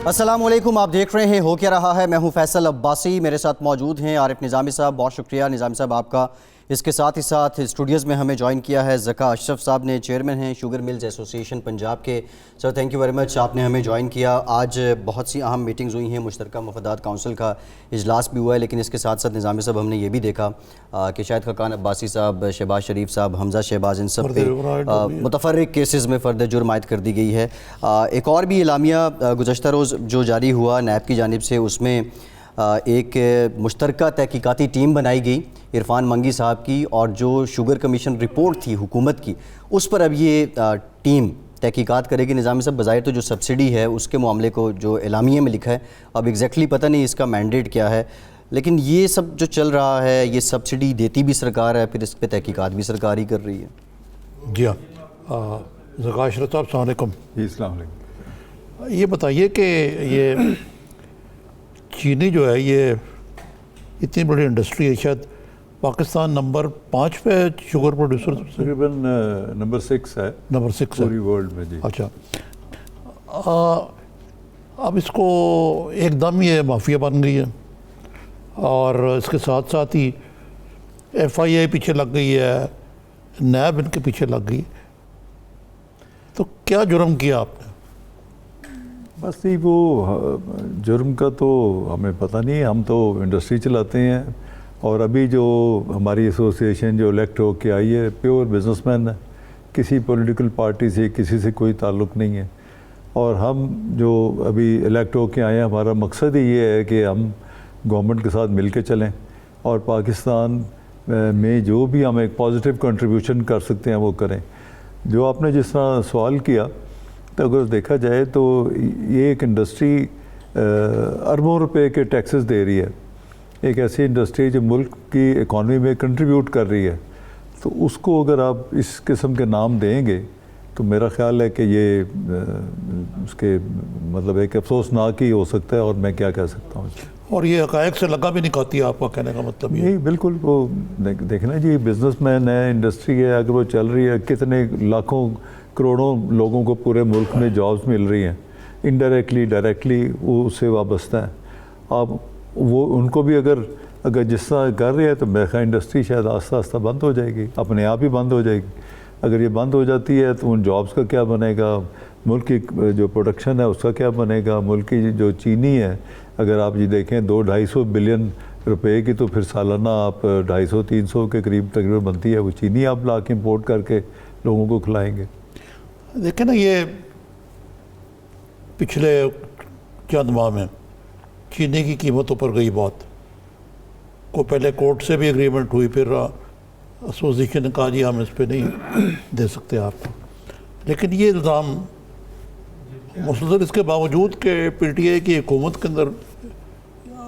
अस्सलाम वालेकुम, आप देख रहे हैं हो क्या रहा है। मैं हूं फैसल अब्बासी, मेरे साथ मौजूद हैं आरिफ निज़ामी साहब। बहुत शुक्रिया निज़ामी साहब आपका। इसके साथ ही साथ स्टूडियोज़ में हमें ज्वाइन किया है ज़का अशरफ साहब ने, चेयरमैन हैं शुगर मिल्स एसोसिएशन पंजाब के। Sir thank you very much, आपने हमें ज्वाइन किया। आज बहुत सी अहम मीटिंग्स हुई हैं, मुश्तरका मफादात काउंसिल का इजलास भी हुआ है, लेकिन इसके साथ साथ निज़ामी साहब हमने ये भी देखा कि शायद खाकान अब्बासी साहब, शहबाज शरीफ साहब, हमजा शहबाज, इन सब पे मुतफर्रिक केसेस में फ़र्द जुर्म आयद कर दी गई है। एक और भी इलामिया गुज़श्ता रोज़ जो जारी हुआ नैब की जानिब से, उसमें एक मुश्तरका तहकीकाती टीम बनाई गई इरफान मंगी साहब की, और जो शुगर कमीशन रिपोर्ट थी हुकूमत की, उस पर अब ये टीम तहकीकात करेगी। निज़ामी साहब, बज़ाहिर तो जो सब्सिडी है उसके मामले को जो एलामिया में लिखा है, अब एग्जैक्टली पता नहीं इसका मैंडेट क्या है, लेकिन ये सब जो चल रहा है, ये सब्सिडी देती भी सरकार है, फिर इस पर तहकीकात भी सरकार ही कर रही है। जी हाँ, ज़का अशरफ साहब अस्सलाम वालेकुम। जी, ये बताइए कि ये चीनी जो है, ये इतनी बड़ी इंडस्ट्री है, शायद पाकिस्तान नंबर 5 पे शुगर प्रोड्यूसर, तकरीबन नंबर 6 है, नंबर 6 है पूरी वर्ल्ड में। जी अच्छा, अब इसको एकदम ये माफिया बन गई है, और इसके साथ साथ ही FIA पीछे लग गई है, नैब इनके पीछे लग गई। तो क्या जुर्म किया आपने? बस नहीं, वो जुर्म का तो हमें पता नहीं, हम तो इंडस्ट्री चलाते हैं, और अभी जो हमारी एसोसिएशन जो इलेक्ट हो के आई है, प्योर बिजनेसमैन है, किसी पॉलिटिकल पार्टी से किसी से कोई ताल्लुक़ नहीं है। और हम जो अभी इलेक्ट हो के आए हैं, हमारा मकसद ही ये है कि हम गवर्नमेंट के साथ मिल के चलें, और पाकिस्तान में जो भी हम एक पॉजिटिव कंट्रीब्यूशन कर सकते हैं वो करें। जो आपने जिस तरह सवाल किया, तो अगर देखा जाए तो ये एक इंडस्ट्री अरबों रुपए के टैक्सेस दे रही है, एक ऐसी इंडस्ट्री जो मुल्क की इकॉनमी में कंट्रीब्यूट कर रही है, तो उसको अगर आप इस किस्म के नाम देंगे तो मेरा ख्याल है कि ये उसके मतलब एक अफसोसनाक ही हो सकता है, और मैं क्या कह सकता हूँ। और ये हक़ाइक़ से लगा भी नहीं खाती, आपका कहने का मतलब ये? नहीं, बिल्कुल। वो देखना जी, बिजनेसमैन है, इंडस्ट्री है, अगर वो चल रही है, कितने लाखों करोड़ों लोगों को पूरे मुल्क में जॉब्स मिल रही हैं, इनडायरेक्टली डायरेक्टली वो उससे वाबस्ता है। आप वो उनको भी अगर जिस तरह कर रहे हैं, तो मेरा ख्याल इंडस्ट्री शायद आस्ता आस्ता बंद हो जाएगी, अपने आप ही बंद हो जाएगी। अगर ये बंद हो जाती है तो उन जॉब्स का क्या बनेगा, मुल्क की जो प्रोडक्शन है उसका क्या बनेगा, मुल्क की जो चीनी है, अगर आप ये देखें 200-250 बिलियन रुपए की, तो फिर सालाना आप 250-300 के करीब तकरीबन बनती है वो चीनी, आप ला के इम्पोर्ट करके लोगों को खिलाएँगे। देखें ना, ये पिछले चंद माह में चीनी की कीमत ऊपर गई बहुत को। पहले कोर्ट से भी एग्रीमेंट हुई, फिर एसोसिएशन ने कहा जी हम इस पर नहीं दे सकते आपको, लेकिन ये इल्ज़ाम मुसलसल इसके बावजूद कि PTI की हुकूमत के अंदर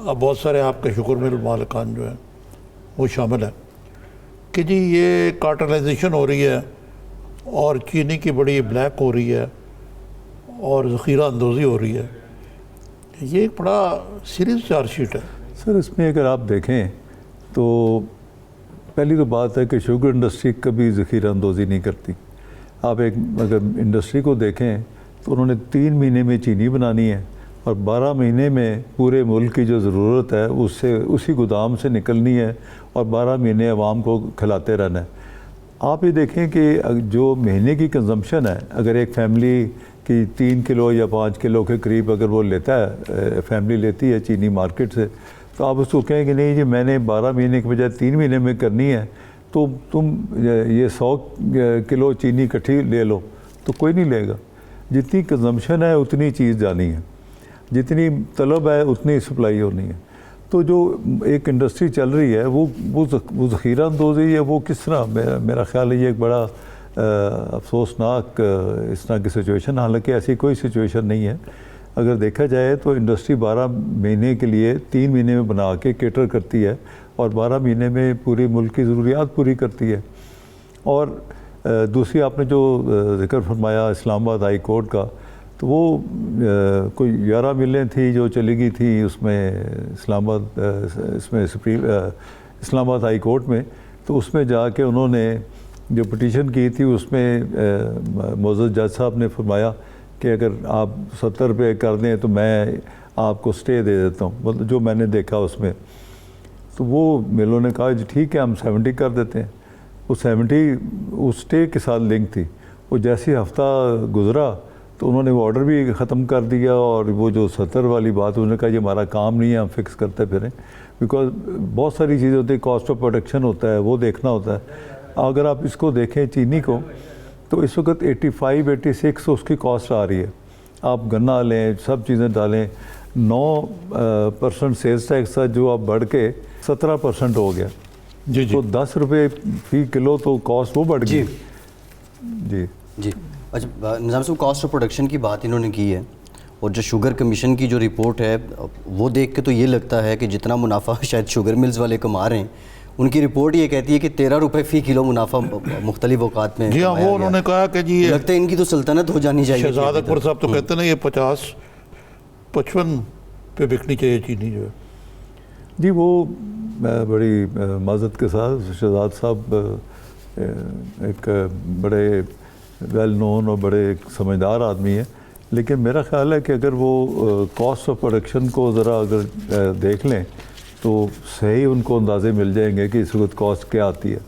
अब बहुत सारे आपके शुगर मिल मालिकान जो है वो शामिल है कि जी ये कार्टलाइजेशन हो रही है, और चीनी की बड़ी ब्लैक हो रही है, और ज़ख़ीरा अंदोज़ी हो रही है। ये एक बड़ा सीरियस चार्जशीट है। सर, इसमें अगर आप देखें तो पहली तो बात है कि शुगर इंडस्ट्री कभी ज़ख़ीरा अंदोज़ी नहीं करती। आप एक अगर इंडस्ट्री को देखें तो उन्होंने 3 महीने में चीनी बनानी है, और 12 महीने में पूरे मुल्क की जो ज़रूरत है उससे उसी गोदाम से निकलनी है, और 12 महीने आवाम को खिलाते रहना है। आप ये देखें कि जो महीने की कंजम्पशन है, अगर एक फैमिली की 3 किलो या 5 किलो के करीब अगर वो लेता है, फैमिली लेती है चीनी मार्केट से, तो आप उसको कहें कि नहीं जी मैंने 12 महीने के बजाय 3 महीने में करनी है, तो तुम ये 100 किलो चीनी इकट्ठी ले लो, तो कोई नहीं लेगा। जितनी कंजम्पशन है उतनी चीज़ जानी है, जितनी तलब है उतनी सप्लाई होनी है। तो जो एक इंडस्ट्री चल रही है वो ज़ख़ीरा अंदोज़ी है, वो किस तरह, मेरा ख्याल है ये एक बड़ा अफसोसनाक इस तरह की सिचुएशन, हालांकि ऐसी कोई सिचुएशन नहीं है। अगर देखा जाए तो इंडस्ट्री 12 महीने के लिए 3 महीने में बना के केटर करती है, और 12 महीने में पूरी मुल्क की ज़रूरियात पूरी करती है। और दूसरी आपने जो जिक्र फरमाया इस्लामाबाद हाई कोर्ट का, तो वो कोई 11 मिलें थी जो चली गई थी उसमें इस्लामाबाद हाई कोर्ट में। तो उसमें जाके उन्होंने जो पटिशन की थी उसमें मोअज़्ज़ज़ जज साहब ने फरमाया कि अगर आप 70 रुपये कर दें तो मैं आपको स्टे दे देता हूँ, मतलब जो मैंने देखा उसमें। तो वो मिलों ने कहा जी ठीक है हम 70 कर देते हैं। वो 70 उस स्टे के साथ लिंक थी। वो जैसे हफ्ता गुजरा तो उन्होंने वो ऑर्डर भी ख़त्म कर दिया, और वो जो 70 वाली बात उन्होंने कहा ये हमारा काम नहीं है, हम फिक्स करते फिरें। बिकॉज बहुत सारी चीज़ें होती है, कॉस्ट ऑफ प्रोडक्शन होता है, वो देखना होता है। अगर आप इसको देखें चीनी को, तो इस वक्त 85-86 उसकी कॉस्ट आ रही है। आप गन्ना लें, सब चीज़ें डालें, 9% सेल्स टैक्स था जो अब बढ़ के 17% हो गया। जी जी। तो 10 रुपये फी किलो तो कॉस्ट वो बढ़ गई। जी जी। अच्छा निज़ाम साहब, कॉस्ट ऑफ प्रोडक्शन की बात इन्होंने की है, और जो शुगर कमीशन की जो रिपोर्ट है वो देख के तो ये लगता है कि जितना मुनाफा शायद शुगर मिल्स वाले कमा रहे हैं, उनकी रिपोर्ट ये कहती है कि 13 रुपये फ़ी किलो मुनाफा मुख्तलिफ औकात में। जी हाँ, वो उन्होंने कहा कि जी ये लगता है इनकी तो सल्तनत हो जानी चाहिए। शहजाद अकबर साहब तो कहते ना ये 50-55 पे बिकनी चाहिए चीनी जो है। जी, वो बड़ी माज़त के साथ शहजाद साहब एक बड़े वेल नोन और बड़े समझदार आदमी है, लेकिन मेरा ख़्याल है कि अगर वो कॉस्ट ऑफ प्रोडक्शन को ज़रा अगर देख लें तो सही उनको अंदाज़े मिल जाएंगे कि इस वक्त कॉस्ट क्या आती है।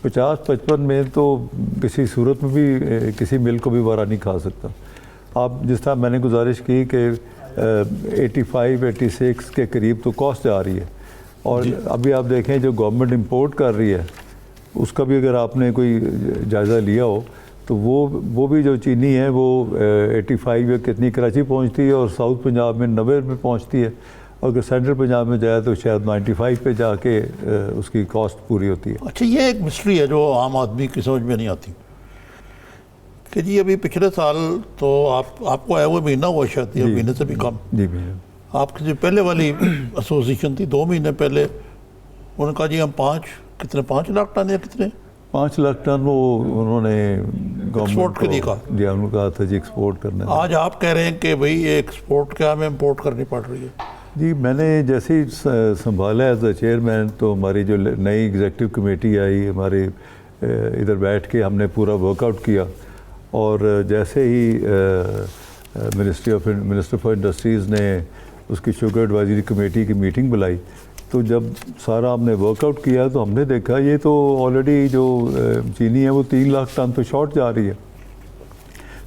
50-55 में तो किसी सूरत में भी किसी मिल को भी बारा नहीं खा सकता। आप जिस तरह मैंने गुजारिश की कि 85-86 के करीब तो कॉस्ट आ रही है, और अभी आप देखें जो गवर्नमेंट इंपोर्ट कर रही है उसका भी अगर आपने कोई जायज़ा लिया हो तो वो भी जो चीनी है वो 85 या कितनी कराची पहुंचती है, और साउथ पंजाब में 90 में पहुंचती है, और अगर सेंट्रल पंजाब में जाए तो शायद 95 पे जाके उसकी कॉस्ट पूरी होती है। अच्छा, ये एक मिस्ट्री है जो आम आदमी की समझ में नहीं आती कि जी अभी पिछले साल तो आपको आया हुआ महीना हुआ शायद, या महीने से भी कम। जी भैया। आपकी जो पहले वाली एसोसिएशन थी 2 महीने पहले, उन्होंने कहा जी हम 5 लाख टन या कितने 5 लाख टन वो उन्होंने एक्सपोर्ट के लिए कहा। जी, उन्होंने कहा था जी एक्सपोर्ट करना है। आज आप कह रहे हैं कि भाई ये एक्सपोर्ट क्या हमें इम्पोर्ट करनी पड़ रही है। जी, मैंने जैसे ही संभाला एज अ चेयरमैन तो हमारी जो नई एग्जीक्यूटिव कमेटी आई, हमारे इधर बैठ के हमने पूरा वर्कआउट किया, और जैसे ही मिनिस्टर फॉर इंडस्ट्रीज़ ने उसकी शुगर एडवाइजरी कमेटी की मीटिंग बुलाई, तो जब सारा हमने वर्कआउट किया तो हमने देखा ये तो ऑलरेडी जो चीनी है वो 3 लाख टन तो शॉर्ट जा रही है।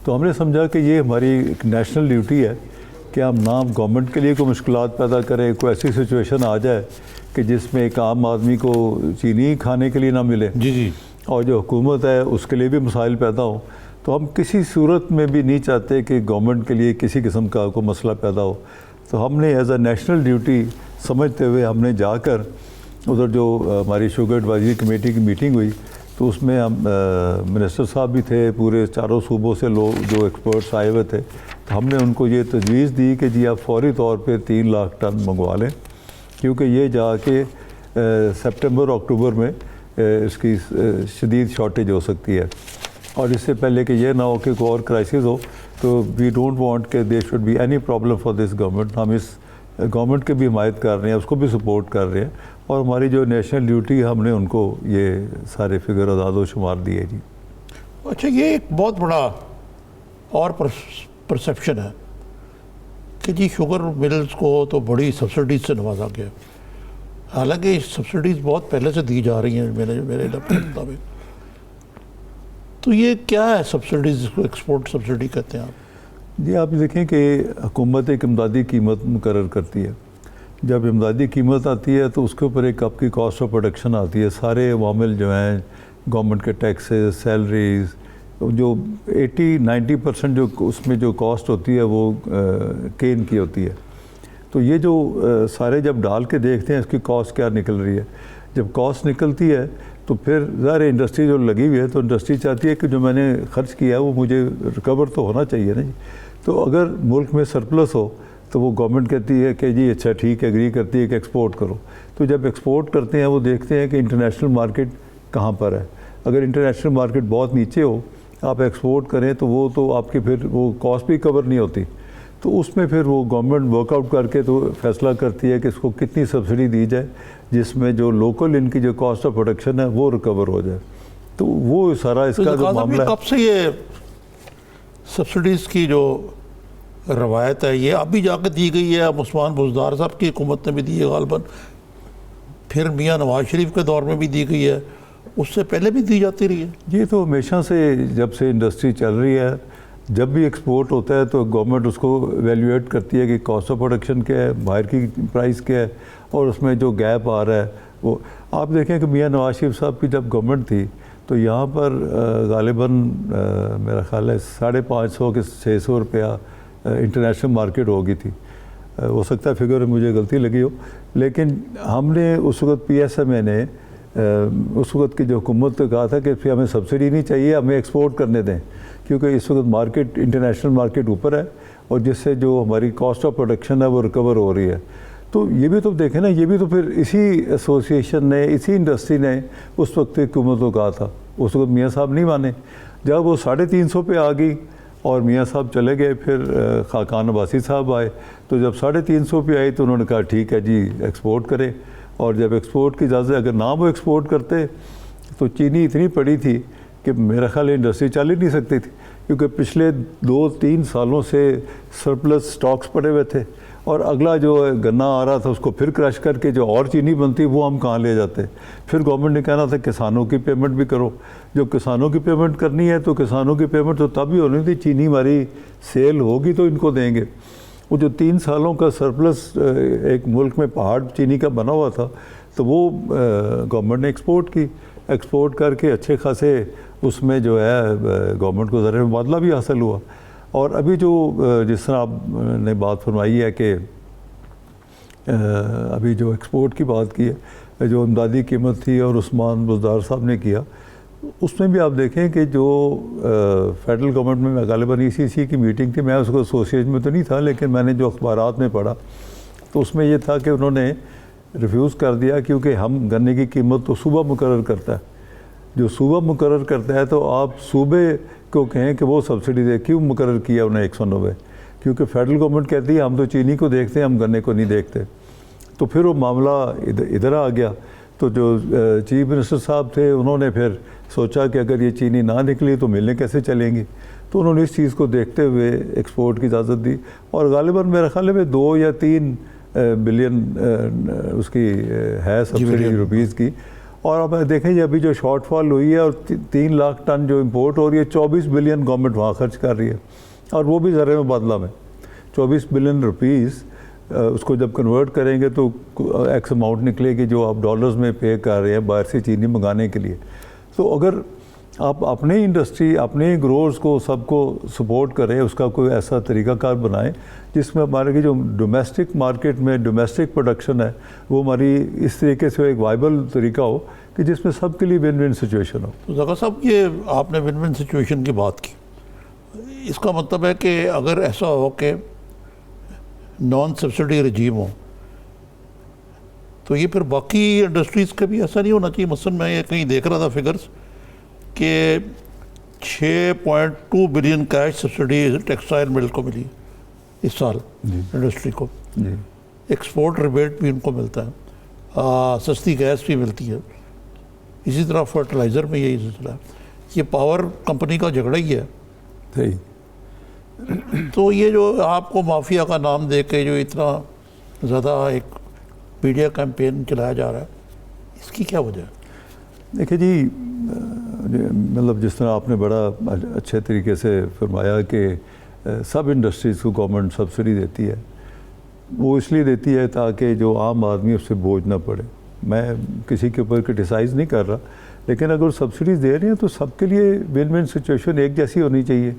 तो हमने समझा कि ये हमारी एक नेशनल ड्यूटी है कि हम ना गवर्नमेंट के लिए कोई मुश्किलात पैदा करें, कोई ऐसी सिचुएशन आ जाए कि जिसमें एक आम आदमी को चीनी खाने के लिए ना मिले, जी जी, और जो हुकूमत है उसके लिए भी मसाइल पैदा हो। तो हम किसी सूरत में भी नहीं चाहते कि गवर्नमेंट के लिए किसी किस्म का कोई मसला पैदा हो। तो हमने एज अ नेशनल ड्यूटी समझते हुए हमने जाकर उधर जो हमारी शुगर एडवाइजरी कमेटी की मीटिंग हुई तो उसमें हम मिनिस्टर साहब भी थे, पूरे चारों सूबों से लोग जो एक्सपर्ट्स आए हुए थे। तो हमने उनको ये तजवीज़ दी कि जी आप फौरी तौर पे 3 लाख टन मंगवा लें, क्योंकि ये जाके सितंबर अक्टूबर में इसकी शदीद शॉर्टेज हो सकती है, और इससे पहले कि ये ना हो कि कोई और क्राइसिस हो। तो वी डोंट वांट कि there should be any problem for this government. हम इस गवर्नमेंट की भी हिमायत कर रहे हैं, उसको भी सपोर्ट कर रहे हैं, और हमारी जो नेशनल ड्यूटी हमने उनको ये सारे फिगर आदाद शुमार दिए जी। अच्छा, ये एक बहुत बड़ा और परसेप्शन है कि जी शुगर मिल्स को तो बड़ी सब्सिडीज से नवाजा गया, हालांकि सब्सिडीज बहुत पहले से दी जा रही हैं मेरे मुताबिक। तो ये क्या है सब्सिडीज, जिसको एक्सपोर्ट सब्सिडी कहते हैं आप? जी, आप देखें कि हुकूमत एक इमदादी कीमत मुकर्रर करती है। जब इमदादी कीमत आती है तो उसके ऊपर एक आपकी कॉस्ट ऑफ प्रोडक्शन आती है। सारे अवामिल जो हैं, गवर्नमेंट के टैक्सेस, सैलरीज़, जो 80-90% जो उसमें जो कॉस्ट होती है वो केन की होती है। तो ये जो सारे जब डाल के देखते हैं इसकी कॉस्ट क्या निकल रही है, जब कॉस्ट निकलती है तो फिर ज़ाहिर इंडस्ट्री जो लगी हुई है तो इंडस्ट्री चाहती है कि जो मैंने खर्च किया है वो मुझे रिकवर तो होना चाहिए ना जी। तो अगर मुल्क में सरप्लस हो तो वो गवर्नमेंट कहती है कि जी अच्छा ठीक है, एग्री करती है कि एक्सपोर्ट करो। तो जब एक्सपोर्ट करते हैं वो देखते हैं कि इंटरनेशनल मार्केट कहाँ पर है। अगर इंटरनेशनल मार्केट बहुत नीचे हो, आप एक्सपोर्ट करें तो वो तो आपकी फिर वो कॉस्ट भी कवर नहीं होती। तो उसमें फिर वो गवर्नमेंट वर्कआउट करके तो फैसला करती है कि इसको कितनी सब्सिडी दी जाए जिसमें जो लोकल इनकी जो कॉस्ट ऑफ प्रोडक्शन है वो रिकवर हो जाए। तो वो सारा इसका जो मामला है। कब से ये सब्सिडीज़ की जो रवायत है ये अभी जाकर दी गई है, अब उस्मान बुज़दार साहब की हुकूमत ने भी दी है गालबन, फिर मियाँ नवाज शरीफ के दौर में भी दी गई है, उससे पहले भी दी जाती रही है। ये तो हमेशा से जब से इंडस्ट्री चल रही है, जब भी एक्सपोर्ट होता है तो गवर्नमेंट उसको वैल्यूएट करती है कि कॉस्ट ऑफ प्रोडक्शन क्या है, बाहर की प्राइस क्या है, और उसमें जो गैप आ रहा है वो आप देखें कि मियाँ नवाज शरीफ साहब की जब गवर्नमेंट थी तो यहाँ पर गालिबन मेरा ख्याल है 550 के 600 रुपया इंटरनेशनल मार्केट हो गई थी। हो सकता है फिगर मुझे गलती लगी हो, लेकिन हमने उस वक्त PSMA ने उस वक्त की जो हुकूमत ने कहा था कि फिर हमें सब्सिडी नहीं चाहिए, हमें एक्सपोर्ट करने दें, क्योंकि इस वक्त मार्केट इंटरनेशनल मार्केट ऊपर है और जिससे जो हमारी कॉस्ट ऑफ प्रोडक्शन है वो रिकवर हो रही है। तो ये भी तो देखें ना, ये भी तो फिर इसी एसोसिएशन ने, इसी इंडस्ट्री ने उस वक्त हुकूमत को कहा था। उस वक्त मियाँ साहब नहीं माने, जब वो 350 पे आ गई और मियाँ साहब चले गए, फिर खाकान अब्बासी साहब आए, तो जब 350 पे आई तो उन्होंने कहा ठीक है जी एक्सपोर्ट करें। और जब एक्सपोर्ट की इजाज़त, अगर ना वो एक्सपोर्ट करते तो चीनी इतनी पड़ी थी कि मेरा ख्याल इंडस्ट्री चल ही नहीं सकती थी, क्योंकि पिछले 2-3 सालों से सरप्लस स्टॉक्स पड़े हुए थे और अगला जो गन्ना आ रहा था उसको फिर क्रश करके जो और चीनी बनती वो हम कहाँ ले जाते। फिर गवर्नमेंट ने कहना था किसानों की पेमेंट भी करो। जब किसानों की पेमेंट करनी है तो किसानों की पेमेंट तो तब ही होनी थी, चीनी हमारी सेल होगी तो इनको देंगे। वो जो 3 सालों का सरप्लस एक मुल्क में पहाड़ चीनी का बना हुआ था तो वो गवर्नमेंट ने एक्सपोर्ट करके अच्छे खासे उसमें जो है गवर्नमेंट को ज़रा मुबादला भी हासिल हुआ। और अभी जो जिस तरह आपने बात फरमाई है कि अभी जो एक्सपोर्ट की बात की है, जो इमदादी कीमत थी और उस्मान बुज़दार साहब ने किया, उसमें भी आप देखें कि जो फेडरल गवर्नमेंट में गालिबन ECC की मीटिंग थी, मैं उसको एसोसिएशन में तो नहीं था, लेकिन मैंने जो अखबारात में पढ़ा तो उसमें ये था कि उन्होंने रिफ्यूज़ कर दिया, क्योंकि हम गन्ने की कीमत तो सूबा मुकर्रर करता है। जो सूबा मुकर्रर करता है तो आप सूबे को कहें कि वो सब्सिडी दे, क्यों मुकर्रर किया उन्हें 190? क्योंकि फेडरल गवर्नमेंट कहती है हम तो चीनी को देखते हैं, हम गन्ने को नहीं देखते। तो फिर वो मामला इधर आ गया। तो जो चीफ मिनिस्टर साहब थे उन्होंने फिर सोचा कि अगर ये चीनी ना निकली तो मिलें कैसे चलेंगी, तो उन्होंने इस चीज़ को देखते हुए एक्सपोर्ट की इजाज़त दी और गालिबन मेरे ख्याल में 2 या 3 बिलियन उसकी है सब्सिडी रुपीज़ की। और अब देखें जी अभी जो शॉर्टफॉल हुई है और 3 लाख टन जो इंपोर्ट हो रही है, 24 बिलियन गवर्नमेंट वहाँ खर्च कर रही है और वो भी ज़र मुबादला में 24 बिलियन रुपीज़। उसको जब कन्वर्ट करेंगे तो एक्स अमाउंट निकलेगी जो आप डॉलर्स में पे कर रहे हैं बाहर से चीनी मंगाने के लिए। तो अगर आप अपने इंडस्ट्री, अपने ग्रोअर्स को सबको सपोर्ट करें, उसका कोई ऐसा तरीक़ाकार बनाएं जिसमें हमारे की जो डोमेस्टिक मार्केट में डोमेस्टिक प्रोडक्शन है वो हमारी इस तरीके से एक वाइबल तरीका हो कि जिसमें सबके लिए विन विन सिचुएशन हो। तो ज़का साहब, ये आपने विन विन सिचुएशन की बात की, इसका मतलब है कि अगर ऐसा हो कि नॉन सब्सिडी रजीम हो तो ये फिर बाकी इंडस्ट्रीज़ का भी ऐसा नहीं होना चाहिए। मसलन मैं ये कहीं देख रहा था फिगर्स कि 6.2 billion cash subsidy textile mill को मिली इस साल इंडस्ट्री को। एक्सपोर्ट रिबेट भी उनको मिलता है, सस्ती गैस भी मिलती है, इसी तरह फर्टिलाइज़र में यही सिलसिला है। ये पावर कंपनी का झगड़ा ही है। सही। तो ये जो आपको माफिया का नाम दे के जो इतना ज़्यादा एक मीडिया कैंपेन चलाया जा रहा है, इसकी क्या वजह है? देखिए जी, मतलब जिस तरह आपने बड़ा अच्छे तरीके से फरमाया कि सब इंडस्ट्रीज़ को गवर्नमेंट सब्सिडी देती है, वो इसलिए देती है ताकि जो आम आदमी उससे बोझ ना पड़े। मैं किसी के ऊपर क्रिटिसाइज़ नहीं कर रहा, लेकिन अगर सब्सिडीज़ दे रही हैं तो सबके लिए विन विन सिचुएशन एक जैसी होनी चाहिए।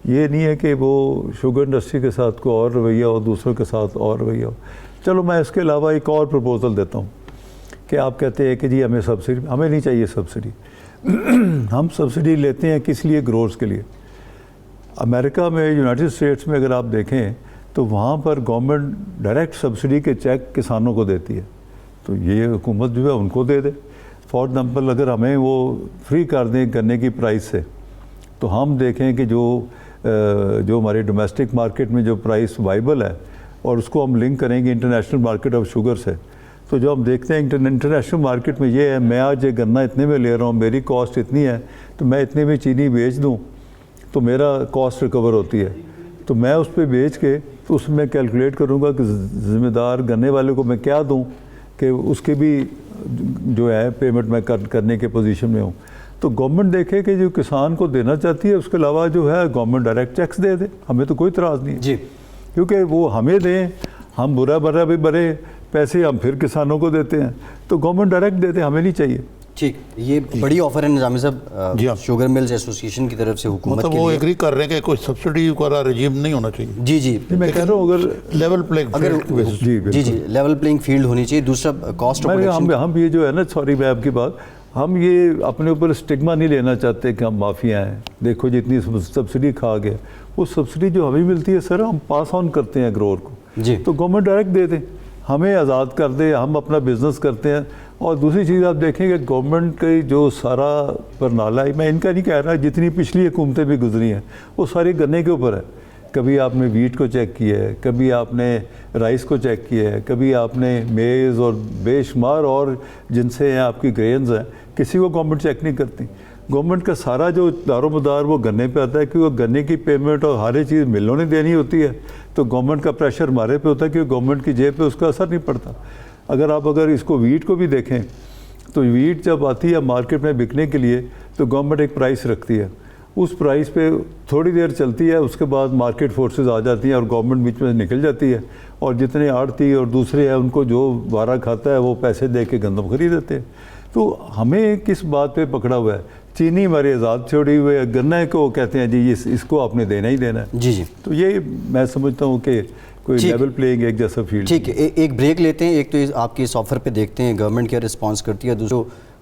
ये नहीं है कि वो शुगर इंडस्ट्री के साथ कोई और रवैया हो, दूसरों के साथ और रवैया हो। चलो मैं इसके अलावा एक और प्रपोज़ल देता हूँ कि आप कहते हैं कि जी हमें सब्सिडी, हमें नहीं चाहिए सब्सिडी। हम सब्सिडी लेते हैं किस लिए? ग्रोर्स के लिए। अमेरिका में, यूनाइटेड स्टेट्स में अगर आप देखें तो वहाँ पर गवर्नमेंट डायरेक्ट सब्सिडी के चेक किसानों को देती है, तो ये हुकूमत जो है उनको दे दे। फॉर एग्ज़ाम्पल अगर हमें वो फ्री कर दें गन्ने की प्राइस से, तो हम देखें कि जो हमारे डोमेस्टिक मार्केट में जो प्राइस वाइबल है और उसको हम लिंक करेंगे इंटरनेशनल मार्केट ऑफ शुगर से, तो जो हम देखते हैं इंटरनेशनल मार्केट में ये है, मैं आज ये गन्ना इतने में ले रहा हूँ, मेरी कॉस्ट इतनी है, तो मैं इतने में चीनी बेच दूँ तो मेरा कॉस्ट रिकवर होती है, तो मैं उस पर बेच के तो उसमें कैलकुलेट करूँगा कि ज़िम्मेदार गन्ने वाले को मैं क्या दूँ कि उसके भी जो है पेमेंट मैं करने के पोजीशन में हूँ। तो गवर्नमेंट देखे कि जो किसान को देना चाहती है उसके अलावा जो है गवर्नमेंट डायरेक्ट चेक्स दे दे, हमें तो कोई इतराज़ नहीं है जी, क्योंकि वो हमें दें, हम बुरा भरा भी भरे पैसे हम फिर किसानों को देते हैं, तो गवर्नमेंट डायरेक्ट देते, हमें नहीं चाहिए। ठीक, ये बड़ी ऑफर है निजामी जी साहब हाँ। शुगर मिल्स एसोसिएशन की तरफ से हुकूमत मतलब के वो लिए। एग्री कर रहे हैं कि कोई सब्सिडी वाला रजीम नहीं होना चाहिए। जी जी मैं कह रहा हूँ अगर लेवल प्लेइंग अगर जी जी बिल्कुल। जी लेवल प्लेइंग फील्ड होनी चाहिए। दूसरा कॉस्ट ऑफ प्रोडक्शन। हम ये जो है ना, सॉरी मैं आपकी बात, हम ये अपने ऊपर स्टिग्मा नहीं लेना चाहते कि हम माफिया हैं, देखो जितनी सब्सिडी खा गए, वो सब्सिडी जो हमें मिलती है सर हम पास ऑन करते हैं ग्रोअर को, जी तो गवर्नमेंट डायरेक्ट दे दे, हमें आज़ाद कर दे, हम अपना बिजनेस करते हैं। और दूसरी चीज़ आप देखेंगे गवर्नमेंट का जो सारा प्रणाला है, मैं इनका नहीं कह रहा, जितनी पिछली हुकूमतें भी गुजरी हैं वो सारी गन्ने के ऊपर है। कभी आपने वीट को चेक किया है, कभी आपने राइस को चेक किया है, कभी आपने मेज़ और बेशुमार और जिनसे हैं आपकी ग्रेन्स हैं, किसी को गवर्नमेंट चेक नहीं करती। गवर्नमेंट का सारा जो दारोमदार वो गन्ने पे आता है, क्योंकि वो गन्ने की पेमेंट और हर एक चीज़ मिलों ने देनी होती है, तो गवर्नमेंट का प्रेशर हमारे पे होता है क्योंकि गवर्नमेंट की जेब पे उसका असर नहीं पड़ता। अगर इसको वीट को भी देखें तो वीट जब आती है मार्केट में बिकने के लिए तो गवर्नमेंट एक प्राइस रखती है, उस प्राइस पे थोड़ी देर चलती है, उसके बाद मार्केट फोर्सेस आ जाती हैं और गवर्नमेंट बीच में निकल जाती है, और जितने आड़ती और दूसरे हैं उनको जो वारा खाता है वो पैसे दे के गंदम खरीद देते हैं। तो हमें किस बात पे पकड़ा हुआ है? चीनी हमारी आज़ाद छोड़ी हुई है, गन्ना को कहते हैं जी इसको आपने देना ही देना है। जी जी तो ये मैं समझता हूँ कि कोई ठीक। लेवल प्लेइंग एक जैसा फील्ड। ठीक है, एक ब्रेक लेते हैं। एक तो आपकी इस ऑफर पे देखते हैं गवर्नमेंट क्या रिस्पांस करती है, दूसरा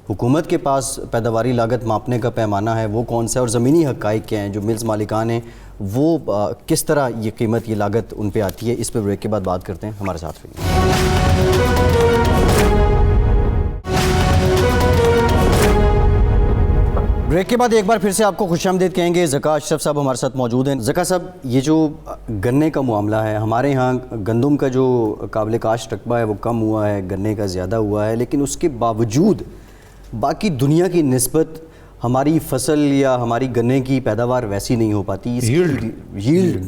हुकूमत के पास पैदावारी लागत मापने का पैमाना है वो कौन सा है, और ज़मीनी हक़ाइक़ क्या हैं, जो मिल्स मालिकान हैं वो किस तरह ये कीमत ये लागत उन पे आती है। इस पर ब्रेक के बाद बात करते हैं, हमारे साथ रहिए। ब्रेक के बाद एक बार फिर से आपको खुशामदीद कहेंगे। ज़का अशरफ साहब हमारे साथ मौजूद हैं। ज़का साहब, ये जो गन्ने का मामला है, हमारे यहाँ गंदम का जो काबिल काश्त रकबा है वो कम हुआ है, गन्ने का ज़्यादा हुआ है, लेकिन उसके बावजूद बाकी दुनिया की निस्बत हमारी फसल या हमारी गन्ने की पैदावार वैसी नहीं हो पाती। यील्ड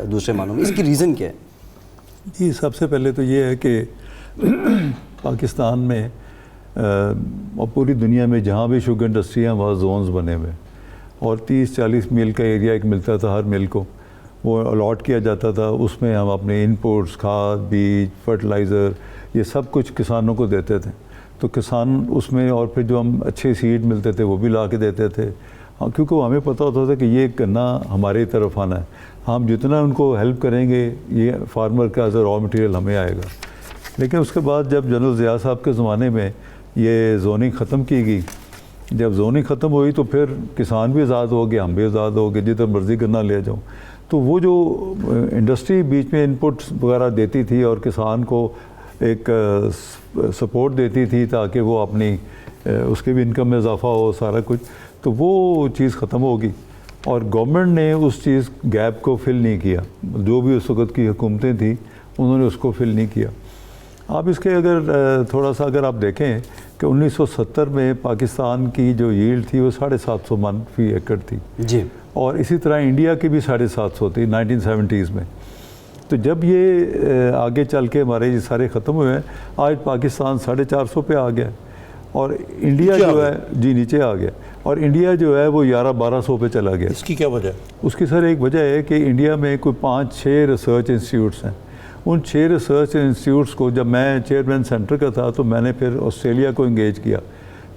दूसरे मानों में, इसकी रीज़न क्या है? जी, सबसे पहले तो ये है कि पाकिस्तान में और पूरी दुनिया में जहाँ भी शुगर इंडस्ट्री हैं वहाँ जोन्स बने हुए, और 30-40 मील का एरिया एक मिलता था, हर मिल को वो अलॉट किया जाता था। उसमें हम अपने इनपुट्स, खाद, बीज, फर्टिलाइज़र, ये सब कुछ किसानों को देते थे। तो किसान उसमें, और फिर जो हम अच्छे सीड मिलते थे वो भी ला के देते थे, क्योंकि हमें पता होता था कि ये गन्ना हमारी तरफ आना है, हम जितना उनको हेल्प करेंगे ये फार्मर का एज अ रॉ मटेरियल हमें आएगा। लेकिन उसके बाद जब जनरल ज़िया साहब के ज़माने में ये जोनिंग ख़त्म की गई, जब जोनिंग ख़त्म हुई तो फिर किसान भी आज़ाद हो गए, हम भी आज़ाद हो गए, जितना मर्ज़ी गन्ना ले जाओ। तो वो जो इंडस्ट्री बीच में इनपुट्स वगैरह देती थी और किसान को एक सपोर्ट देती थी ताकि वो अपनी उसके भी इनकम में इजाफा हो सारा कुछ, तो वो चीज़ ख़त्म होगी और गवर्नमेंट ने उस चीज़ गैप को फिल नहीं किया। जो भी उस वक़्त की हुकूमतें थी उन्होंने उसको फिल नहीं किया। आप इसके अगर थोड़ा सा अगर आप देखें कि 1970 में पाकिस्तान की जो यील्ड थी वो 750 मन फी एकड़ थी जी, और इसी तरह इंडिया की भी 750 थी 1970s में। तो जब ये आगे चल के हमारे ये सारे ख़त्म हुए हैं, आज पाकिस्तान 450 पे आ गया और इंडिया जो है जी नीचे आ गया, और इंडिया जो है वो 1100-1200 पे चला गया। इसकी क्या वजह है? उसकी सर एक वजह है कि इंडिया में कोई 5-6 रिसर्च इंस्टीट्यूट्स हैं। उन 6 रिसर्च इंस्टीट्यूट्स को, जब मैं चेयरमैन सेंटर का था तो मैंने फिर ऑस्ट्रेलिया को इंगेज किया,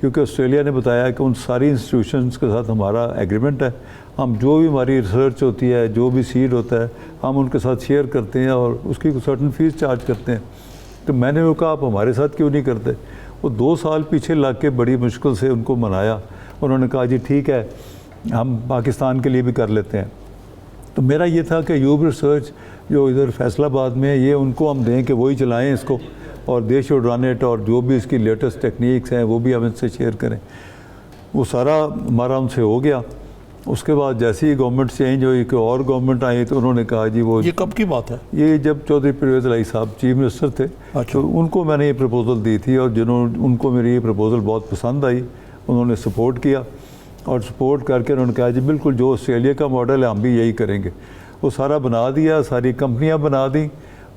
क्योंकि ऑस्ट्रेलिया ने बताया कि उन सारी इंस्टीट्यूशंस के साथ हमारा एग्रीमेंट है, हम जो भी हमारी रिसर्च होती है, जो भी सीड होता है, हम उनके साथ शेयर करते हैं और उसकी सर्टन फीस चार्ज करते हैं। तो मैंने वो कहा आप हमारे साथ क्यों नहीं करते। वो 2 साल पीछे लग के बड़ी मुश्किल से उनको मनाया, उन्होंने कहा जी ठीक है हम पाकिस्तान के लिए भी कर लेते हैं। तो मेरा ये था कि यूब रिसर्च जो इधर फैसलाबाद में है, ये उनको हम दें कि वही चलाएं इसको, और दे शुड रन इट, और जो भी इसकी लेटेस्ट टेक्निक्स हैं वो भी हम इनसे शेयर करें। वो सारा हमारा उनसे हो गया। उसके बाद जैसे ही गवर्नमेंट चेंज हुई, कि और गवर्नमेंट आई, तो उन्होंने कहा जी वो, ये कब की बात है? ये जब चौधरी परवेज़ इलाही साहब चीफ मिनिस्टर थे, तो उनको मैंने ये प्रपोज़ल दी थी, और उनको मेरी ये प्रपोज़ल बहुत पसंद आई, उन्होंने सपोर्ट किया। और सपोर्ट करके उन्होंने कहा जी बिल्कुल जो ऑस्ट्रेलिया का मॉडल है हम भी यही करेंगे। वो सारा बना दिया, सारी कंपनियां बना दी,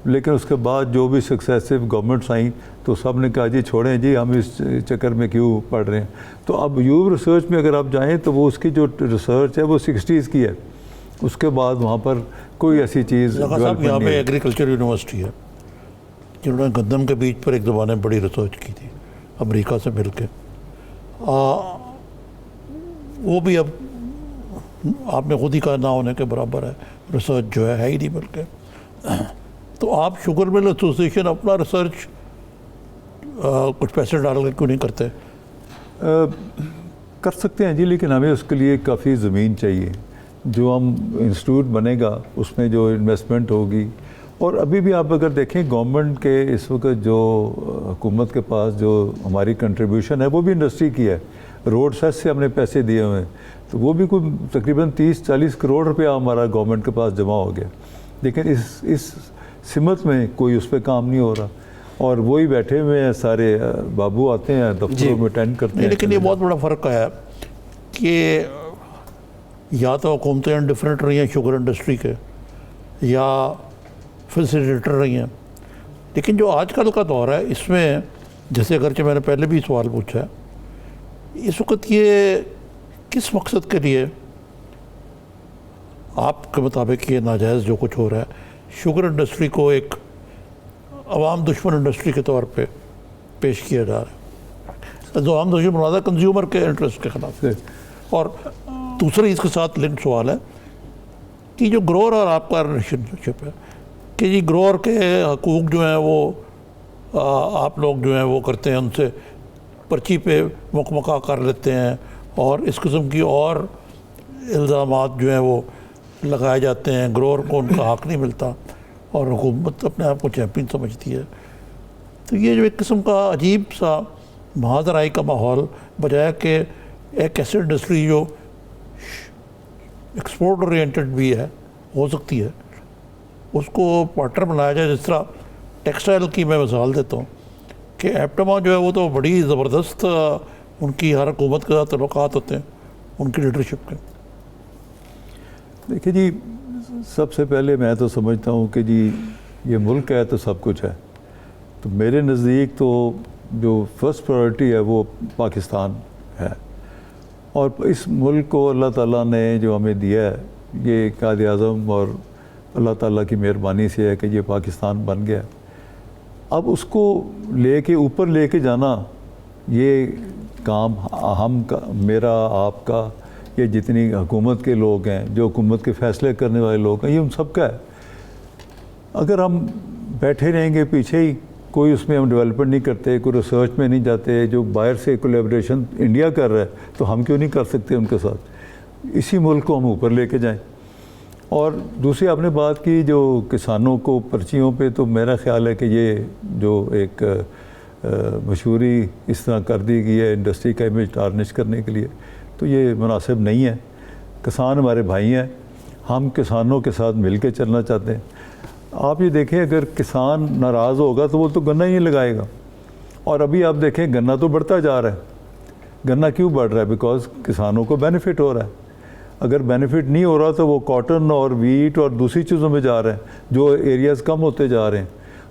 लेकिन उसके बाद जो भी सक्सेसिव गवर्नमेंट्स आई तो सब ने कहा जी छोड़ें जी, हम इस चक्कर में क्यों पढ़ रहे हैं। तो अब यूब रिसर्च में अगर आप जाएँ तो वो उसकी जो रिसर्च है वो 60s की है, उसके बाद वहाँ पर कोई ऐसी चीज़ यहाँ पे एग्रीकल्चर यूनिवर्सिटी है जिन्होंने गंदम के बीज पर एक ज़माने में बड़ी रिसर्च की थी अमेरिका से मिल के। वो भी अब आपने खुद ही कहा ना होने के बराबर है, रिसर्च जो है ही नहीं बल्कि। तो आप शुगर मिल एसोसिएशन अपना रिसर्च कुछ पैसे डाल के क्यों नहीं करते? कर सकते हैं जी, लेकिन हमें उसके लिए काफ़ी ज़मीन चाहिए। जो हम इंस्टीट्यूट बनेगा उसमें जो इन्वेस्टमेंट होगी, और अभी भी आप अगर देखें गवर्नमेंट के इस वक्त जो हुकूमत के पास जो हमारी कंट्रीब्यूशन है वो भी इंडस्ट्री की है। रोड सेस से हमने पैसे दिए हुए हैं, तो वो भी कोई तकरीबन 30-40 करोड़ रुपया हमारा गवर्नमेंट के पास जमा हो गया, लेकिन इस सिमत में कोई उस पर काम नहीं हो रहा। और वही बैठे हुए हैं सारे बाबू आते हैं दफ्तरों में अटेंड करते हैं। लेकिन ये बहुत बड़ा फ़र्क है कि या तो हुकूमतें डिफरेंट रही हैं शुगर इंडस्ट्री के, या फैसिलिटेटर रही हैं, लेकिन जो आजकल का दौर है इसमें, जैसे अगरचे मैंने पहले भी सवाल पूछा है, इस वक्त ये किस मकसद के लिए आपके मुताबिक ये नाजायज़ जो कुछ हो रहा है, शुगर इंडस्ट्री को एक अवाम दुश्मन इंडस्ट्री के तौर पे पेश किया जा रहा है, जो आम दुश्मन बना है कंज्यूमर के इंटरेस्ट के खिलाफ। और दूसरा इसके साथ लिंक सवाल है कि जो ग्रोअर और आपका रिलेशनशिप है कि जी ग्रोअर के हकूक़ जो हैं वो आप लोग जो हैं वो करते हैं, उनसे पर्ची पे मुकमका कर लेते हैं, और इस किस्म की और इल्ज़ामात जो हैं वो लगाए जाते हैं। ग्रोअर को उनका हक़ नहीं मिलता और हुकूमत अपने आप को चैम्पियन समझती है। तो ये जो एक किस्म का अजीब सा महाजराई का माहौल, बजाय कि एक ऐसी इंडस्ट्री जो एक्सपोर्ट ओरिएंटेड भी है, हो सकती है, उसको पार्टनर बनाया जाए। जिस तरह टेक्सटाइल की मैं मिसाल देता हूँ कि एप्टमा जो है वो तो बड़ी ज़बरदस्त उनकी हर हुकूमत के साथ तल्लुकात होते हैं उनकी लीडरशिप के। देखिए जी, सबसे पहले मैं तो समझता हूँ कि जी ये मुल्क है तो सब कुछ है। तो मेरे नज़दीक तो जो फर्स्ट प्रायोरिटी है वो पाकिस्तान है, और इस मुल्क को अल्लाह ताला ने जो हमें दिया है, ये कायद आज़म और अल्लाह ताला की मेहरबानी से है कि ये पाकिस्तान बन गया। अब उसको लेके ऊपर लेके जाना, ये काम हम का, मेरा, आपका, ये जितनी हुकूमत के लोग हैं, जो हुकूमत के फ़ैसले करने वाले लोग हैं, ये उन सब का है। अगर हम बैठे रहेंगे पीछे ही, कोई उसमें हम डेवलपमेंट नहीं करते, कोई रिसर्च में नहीं जाते, जो बाहर से कोलैबोरेशन इंडिया कर रहा है तो हम क्यों नहीं कर सकते उनके साथ? इसी मुल्क को हम ऊपर लेके जाएं। और दूसरी आपने बात की जो किसानों को पर्चियों पे, तो मेरा ख्याल है कि ये जो एक मशहूरी इस तरह कर दी गई है इंडस्ट्री का इमेज टार्निश करने के लिए, तो ये मुनासिब नहीं है। किसान हमारे भाई हैं, हम किसानों के साथ मिल के चलना चाहते हैं। आप ये देखें, अगर किसान नाराज़ होगा तो वो तो गन्ना ही नहीं लगाएगा। और अभी आप देखें गन्ना तो बढ़ता जा रहा है। गन्ना क्यों बढ़ रहा है? बिकॉज किसानों को बेनिफिट हो रहा है। अगर बेनिफिट नहीं हो रहा तो वो कॉटन और वीट और दूसरी चीज़ों में जा रहे हैं, जो एरियाज़ कम होते जा रहे हैं।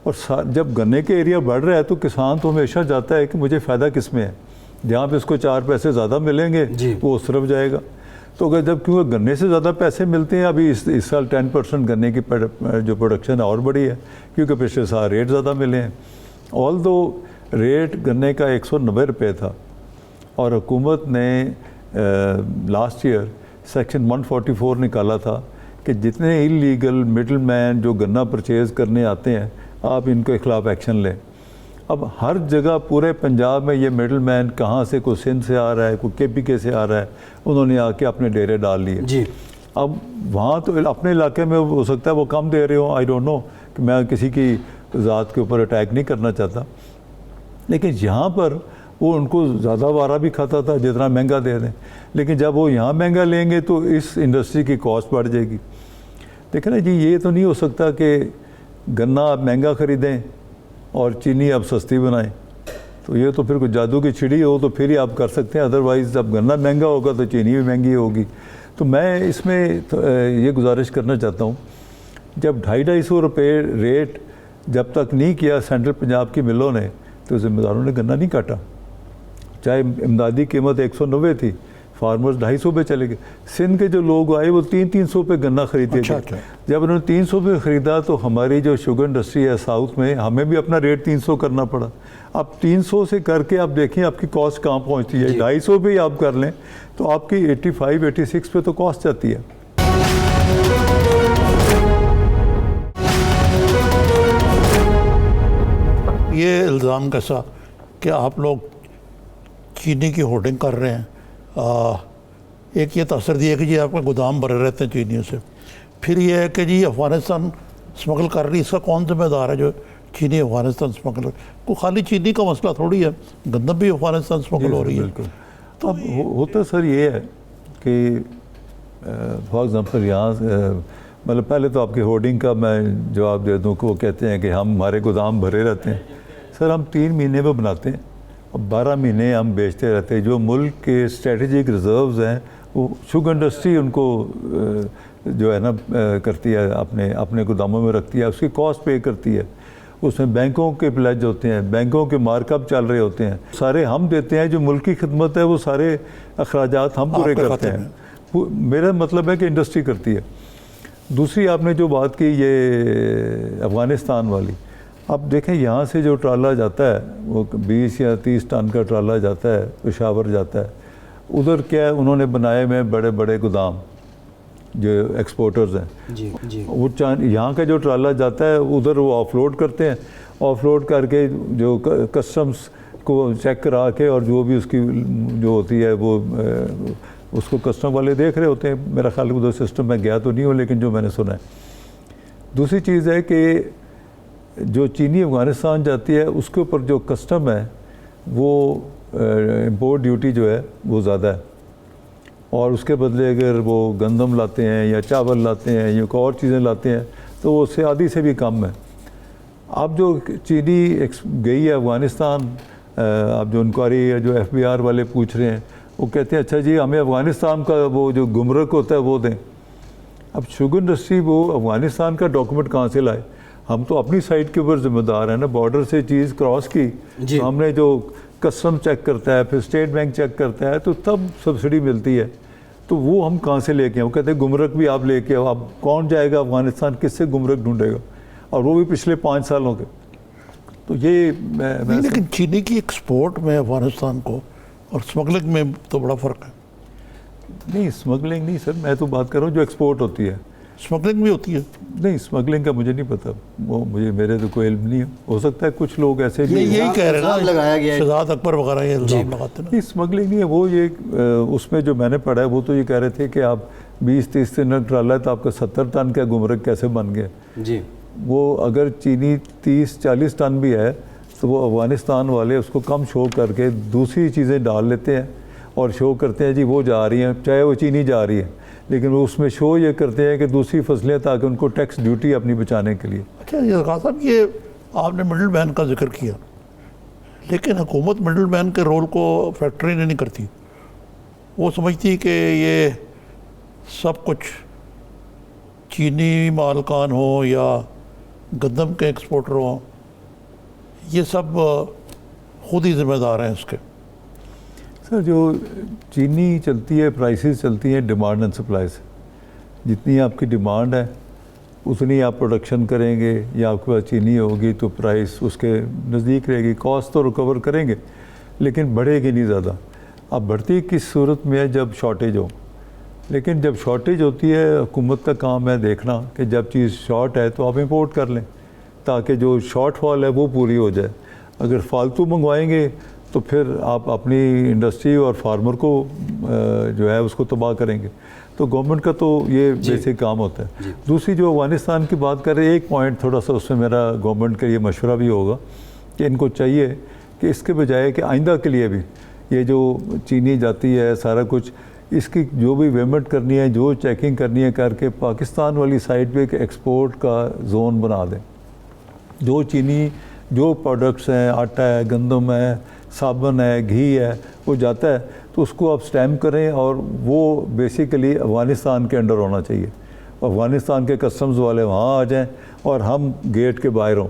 और जब गन्ने के एरिया बढ़ रहा है तो किसान तो हमेशा जाता है कि मुझे फ़ायदा किस में है, जहाँ पे उसको 4 पैसे ज़्यादा मिलेंगे वो उस तरफ जाएगा। तो अगर जब क्योंकि गन्ने से ज़्यादा पैसे मिलते हैं, अभी इस साल 10% गन्ने की जो प्रोडक्शन है और बढ़ी है, क्योंकि पिछले साल रेट ज़्यादा मिले हैं। ऑल दो रेट गन्ने का 190 रुपये था, और हुकूमत ने लास्ट ईयर सेक्शन 144 निकाला था कि जितने इलीगल मिडल मैन जो गन्ना परचेज़ करने आते हैं, आप इनके ख़िलाफ़ एक्शन लें। अब हर जगह पूरे पंजाब में ये मिडल मैन कहाँ से, कोई सिंध से आ रहा है, कोई KPK से आ रहा है, उन्होंने आके अपने डेरे डाल लिए जी। अब वहाँ तो अपने इलाके में हो सकता है वो कम दे रहे हो, आई डोंट नो, कि मैं किसी की ज़ात के ऊपर अटैक नहीं करना चाहता, लेकिन यहाँ पर वो उनको ज़्यादा वारा भी खाता था जितना महंगा दे दें। लेकिन जब वो यहाँ महंगा लेंगे तो इस इंडस्ट्री की कॉस्ट बढ़ जाएगी। देखें ना जी, ये तो नहीं हो सकता कि गन्ना आप महंगा ख़रीदें और चीनी आप सस्ती बनाएं। तो ये तो फिर कोई जादू की छिड़ी हो तो फिर ही आप कर सकते हैं, अदरवाइज़ जब गन्ना महंगा होगा तो चीनी भी महंगी होगी। तो मैं इसमें ये गुजारिश करना चाहता हूँ, जब 250-250 रुपये रेट जब तक नहीं किया सेंट्रल पंजाब की मिलों ने, तो ज़िम्मेदारों ने गन्ना नहीं काटा। चाहे इमदादी कीमत 190 थी, फार्मर्स 250 पे चले गए। सिंध के जो लोग आए वो 300-300 पे गन्ना खरीदे अच्छा, थे। अच्छा। जब उन्होंने 300 पे ख़रीदा तो हमारी जो शुगर इंडस्ट्री है साउथ में, हमें भी अपना रेट 300 करना पड़ा। अब 300 से करके आप देखें आपकी कॉस्ट कहाँ पहुँचती है। 250 पे ही आप कर लें तो आपकी 85-86 पे तो कॉस्ट जाती है। ये इल्ज़ाम कैसा कि आप लोग चीनी की होर्डिंग कर रहे हैं, एक ये तसर दिया कि जी आपके गोदाम भरे रहते हैं चीनियों से, फिर ये है कि जी अफ़गानिस्तान स्मगल कर रही है, इसका कौन जिम्मेदार है जो चीनी अफ़गानिस्तान स्मगल? को खाली चीनी का मसला थोड़ी है, गंदम भी अफ़गानिस्तान स्मगल हो रही है। बिल्कुल। तो अब होता सर ये है कि फॉर एग्ज़ाम्पल यहाँ मतलब पहले तो आपके होर्डिंग का मैं जवाब दे दूँ कि वो कहते हैं कि हमारे गोदाम भरे रहते हैं। सर हम 3 महीने में बनाते हैं और 12 महीने हम बेचते रहते हैं। जो मुल्क के स्ट्रेटजिक रिज़र्व्स हैं वो शुगर इंडस्ट्री उनको जो है ना करती है, अपने गोदामों में रखती है, उसकी कॉस्ट पे करती है। उसमें बैंकों के प्लेज होते हैं, बैंकों के मार्कअप चल रहे होते हैं, सारे हम देते हैं। जो मुल्क की खिदमत है वो सारे अखराजात हम पूरे करते हैं। मेरा मतलब है कि इंडस्ट्री करती है। दूसरी आपने जो बात की ये अफ़गानिस्तान वाली, अब देखें यहाँ से जो ट्राला जाता है वो 20 या 30 टन का ट्राला जाता है, पेशावर जाता है। उधर क्या है, उन्होंने बनाए हुए बड़े बड़े गोदाम जो एक्सपोर्टर्स हैं। जी जी। वो यहाँ का जो ट्राला जाता है उधर वो ऑफलोड करते हैं, ऑफलोड करके जो कस्टम्स को चेक करा के और जो भी उसकी जो होती है वो उसको कस्टम वाले देख रहे होते हैं। मेरा ख्याल उधर सिस्टम में गया तो नहीं हो, लेकिन जो मैंने सुना है। दूसरी चीज़ है कि जो चीनी अफ़गानिस्तान जाती है उसके ऊपर जो कस्टम है वो इम्पोर्ट ड्यूटी जो है वो ज़्यादा है, और उसके बदले अगर वो गंदम लाते हैं या चावल लाते हैं या कोई और चीज़ें लाते हैं तो वो उससे आधी से भी कम है। अब जो चीनी गई है अफ़गानिस्तान, अब जो इंक्वायरी जो FBR वाले पूछ रहे हैं वो कहते हैं अच्छा जी हमें अफ़गानिस्तान का वो जो गुमरक होता है वो दें। अब शुगर इंडस्ट्री वो अफ़गानिस्तान का डॉक्यूमेंट कहाँ से लाए? हम तो अपनी साइड के ऊपर जिम्मेदार हैं ना। बॉर्डर से चीज़ क्रॉस की तो हमने जो कस्टम चेक करता है, फिर स्टेट बैंक चेक करता है, तो तब सब्सिडी मिलती है। तो वो हम कहाँ से लेके आए? वो कहते हैं गुमरक भी आप लेके आओ। अब कौन जाएगा अफ़गानिस्तान, किससे गुमरक ढूंढेगा? और वो भी पिछले 5 सालों के। तो ये मैं लेकिन चीनी की एक्सपोर्ट में अफ़गानिस्तान को और स्मगलिंग में तो बड़ा फ़र्क है। नहीं, स्मगलिंग नहीं सर, मैं तो बात कर रहा हूँ जो एक्सपोर्ट होती है। स्मगलिंग भी होती है? नहीं, स्मगलिंग का मुझे नहीं पता, वो मेरे तो कोई इल्म नहीं है। हो सकता है कुछ लोग ऐसे भी यही कह रहे हैं ना, लगाया गया है। शहजाद अकबर वगैरह ये इल्ज़ाम लगाते हैं। नहीं, स्मगलिंग नहीं है वो। ये उसमें जो मैंने पढ़ा है वो तो ये कह रहे थे कि आप 20-30 टन ट्राला है तो आपका 70 टन का गुमरक कैसे बन गया जी। वो अगर चीनी 30-40 टन भी है तो वो अफ़गानिस्तान वाले उसको कम शो करके दूसरी चीज़ें डाल लेते हैं और शो करते हैं जी वो जा रही हैं, चाहे वो चीनी जा रही है, लेकिन वो उसमें शो ये करते हैं कि दूसरी फसलें, ताकि उनको टैक्स ड्यूटी अपनी बचाने के लिए। अच्छा ये कहा साहब, ये आपने मिडल मैन का जिक्र किया, लेकिन हुकूमत मिडल मैन के रोल को फैक्ट्री नहीं करती। वो समझती कि ये सब कुछ चीनी मालकान हो या गंदम के एक्सपोर्टर हों, ये सब खुद ही जिम्मेदार हैं इसके। सर जो चीनी चलती है, प्राइसेस चलती हैं डिमांड एंड सप्लाई से। जितनी आपकी डिमांड है उतनी आप प्रोडक्शन करेंगे या आपके पास चीनी होगी तो प्राइस उसके नज़दीक रहेगी। कॉस्ट तो रिकवर करेंगे लेकिन बढ़ेगी नहीं ज़्यादा। अब बढ़ती किस सूरत में है? जब शॉर्टेज हो। लेकिन जब शॉर्टेज होती है, हुकूमत का काम है देखना कि जब चीज़ शॉर्ट है तो आप इंपोर्ट कर लें ताकि जो शॉर्टफॉल है वो पूरी हो जाए। अगर फालतू मंगवाएंगे तो फिर आप अपनी इंडस्ट्री और फार्मर को जो है उसको तबाह करेंगे। तो गवर्नमेंट का तो ये बेसिक काम होता है। दूसरी जो अफ़गानिस्तान की बात कर रहे हैं, एक पॉइंट थोड़ा सा उसमें मेरा गवर्नमेंट का ये मशवरा भी होगा कि इनको चाहिए कि इसके बजाय कि आइंदा के लिए भी ये जो चीनी जाती है सारा कुछ, इसकी जो भी पेमेंट करनी है, जो चेकिंग करनी है करके पाकिस्तान वाली साइड पे एक एक्सपोर्ट का जोन बना दें। जो चीनी जो प्रोडक्ट्स हैं, आटा है, गंदम है, साबुन है, घी है, वो जाता है तो उसको आप स्टैम्प करें और वो बेसिकली अफ़गानिस्तान के अंडर होना चाहिए। अफ़गानिस्तान के कस्टम्स वाले वहाँ आ जाएं और हम गेट के बाहर हों,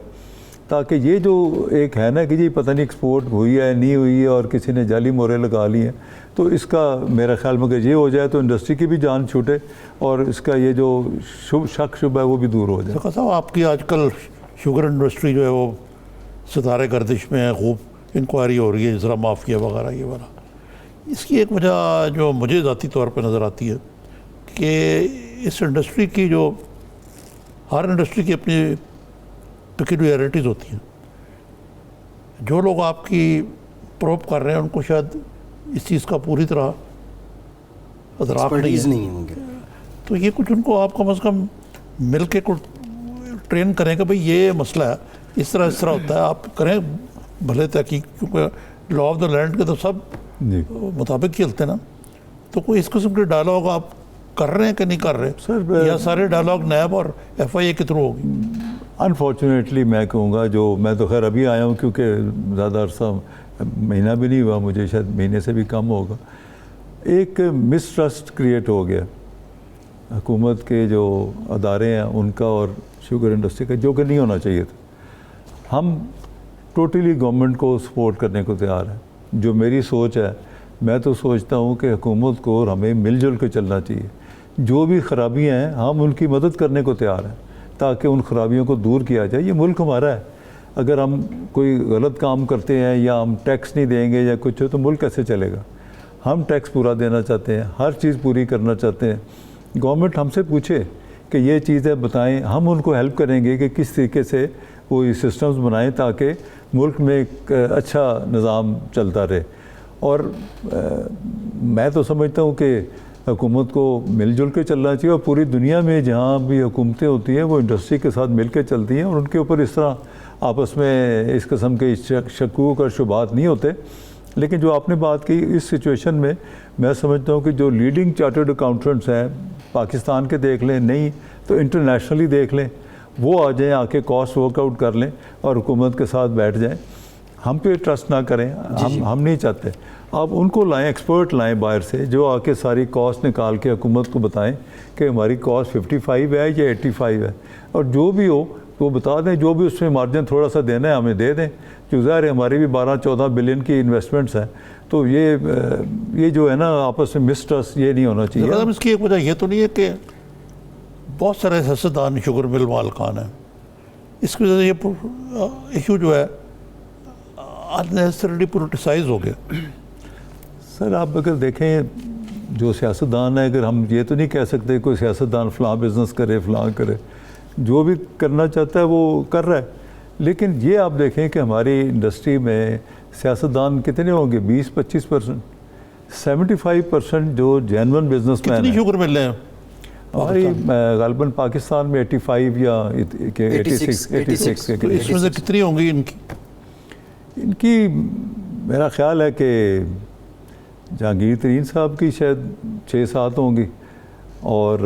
ताकि ये जो एक है ना कि जी पता नहीं एक्सपोर्ट हुई है नहीं हुई है और किसी ने जाली मोहरें लगा ली हैं, तो इसका मेरा ख्याल में अगर ये हो जाए तो इंडस्ट्री की भी जान छूटे और इसका ये जो शक शुबा है वो भी दूर हो जाए। तो साहब आपकी आजकल शुगर इंडस्ट्री जो है वो सितारे गर्दिश में है, खूब इंक्वायरी हो रही है, इजरा माफिया वगैरह ये वाला। इसकी एक वजह जो मुझे ज़ाती तौर पर नज़र आती है कि इस इंडस्ट्री की जो हर इंडस्ट्री की अपनी पेक्यूलियरिटीज़ होती हैं। जो लोग आपकी प्रोब कर रहे हैं उनको शायद इस चीज़ का पूरी तरह अदराक नहीं होंगे, तो ये कुछ उनको आप कम से कम मिल के कुछ ट्रेन करें कि भाई ये मसला है, इस तरह होता है, आप करें भले तहकीक, क्योंकि लॉ ऑफ द लैंड के तो सब जी मुताबिक चलते हैं ना। तो कोई इस किस्म के डायलॉग आप कर रहे हैं कि नहीं कर रहे सर? या सारे डायलॉग नैब और FIA के थ्रू होगी? अनफॉर्चुनेटली मैं कहूँगा, जो मैं तो खैर अभी आया हूँ क्योंकि ज़्यादा अरसा महीना भी नहीं हुआ मुझे, शायद महीने से भी कम होगा, एक मिसट्रस्ट क्रिएट हो गया हुकूमत के जो अदारे हैं उनका और शुगर इंडस्ट्री का, जो कि नहीं होना चाहिए था। हम टोटली गवर्नमेंट को सपोर्ट करने को तैयार हैं। जो मेरी सोच है, मैं तो सोचता हूँ कि हुकूमत को और हमें मिलजुल के चलना चाहिए। जो भी खराबियाँ हैं हम उनकी मदद करने को तैयार हैं ताकि उन खराबियों को दूर किया जाए। ये मुल्क हमारा है, अगर हम कोई गलत काम करते हैं या हम टैक्स नहीं देंगे या कुछ हो तो मुल्क कैसे चलेगा? हम टैक्स पूरा देना चाहते हैं, हर चीज़ पूरी करना चाहते हैं। गवर्नमेंट हमसे पूछे कि ये चीज़ें बताएं, हम उनको हेल्प करेंगे कि किस तरीके से वो ये सिस्टम्स बनाएं ताकि मुल्क में एक अच्छा निज़ाम चलता रहे। और मैं तो समझता हूँ कि हुकूमत को मिलजुल के चलना चाहिए और पूरी दुनिया में जहाँ भी हुकूमतें होती हैं वो इंडस्ट्री के साथ मिल के चलती हैं और उनके ऊपर इस तरह आपस में इस किस्म के शकूक और शुबात नहीं होते। लेकिन जो आपने बात की, इस सिचुएशन में मैं समझता हूँ कि जो लीडिंग चार्टर्ड अकाउंटेंट्स हैं पाकिस्तान के देख लें, नहीं तो इंटरनेशनली देख लें, वो आ जाएं, आके कॉस्ट वर्कआउट कर लें और हुकूमत के साथ बैठ जाएं। हम पे ट्रस्ट ना करें, हम नहीं चाहते। आप उनको लाएं, एक्सपर्ट लाएं बाहर से, जो आके सारी कॉस्ट निकाल के हुकूमत को बताएं कि हमारी कॉस्ट 55 है या 85 है, और जो भी हो वो बता दें, जो भी उसमें मार्जिन थोड़ा सा देना है हमें दे दें। जो ज़ाहिर है हमारी भी 12-14 बिलियन की इन्वेस्टमेंट्स हैं, तो ये जो है ना आपस में मिसट्रस्ट ये नहीं होना चाहिए। मतलब इसकी एक वजह ये तो नहीं है कि बहुत सारे सियासतदान शुगर मिल मालकान हैं, इसकी वजह से ये इशू जो है अननेसेसरीली पोलिटिसाइज हो गया। सर आप अगर देखें जो सियासतदान है, अगर हम ये तो नहीं कह सकते कोई सियासतदान फ़लाँ बिज़नेस करे फ़लाँ करे, जो भी करना चाहता है वो कर रहा है। लेकिन ये आप देखें कि हमारी इंडस्ट्री में सियासतदान कितने होंगे? 20-25%। 75% जो जेन्युइन बिजनेसमैन कितनी शुगर मिल रहे हैं हमारी गालिबन पाकिस्तान में 85 या 86। तो इसमें से कितनी होंगी इनकी मेरा ख्याल है कि जहांगीर तरीन साहब की शायद 6-7 होंगी, और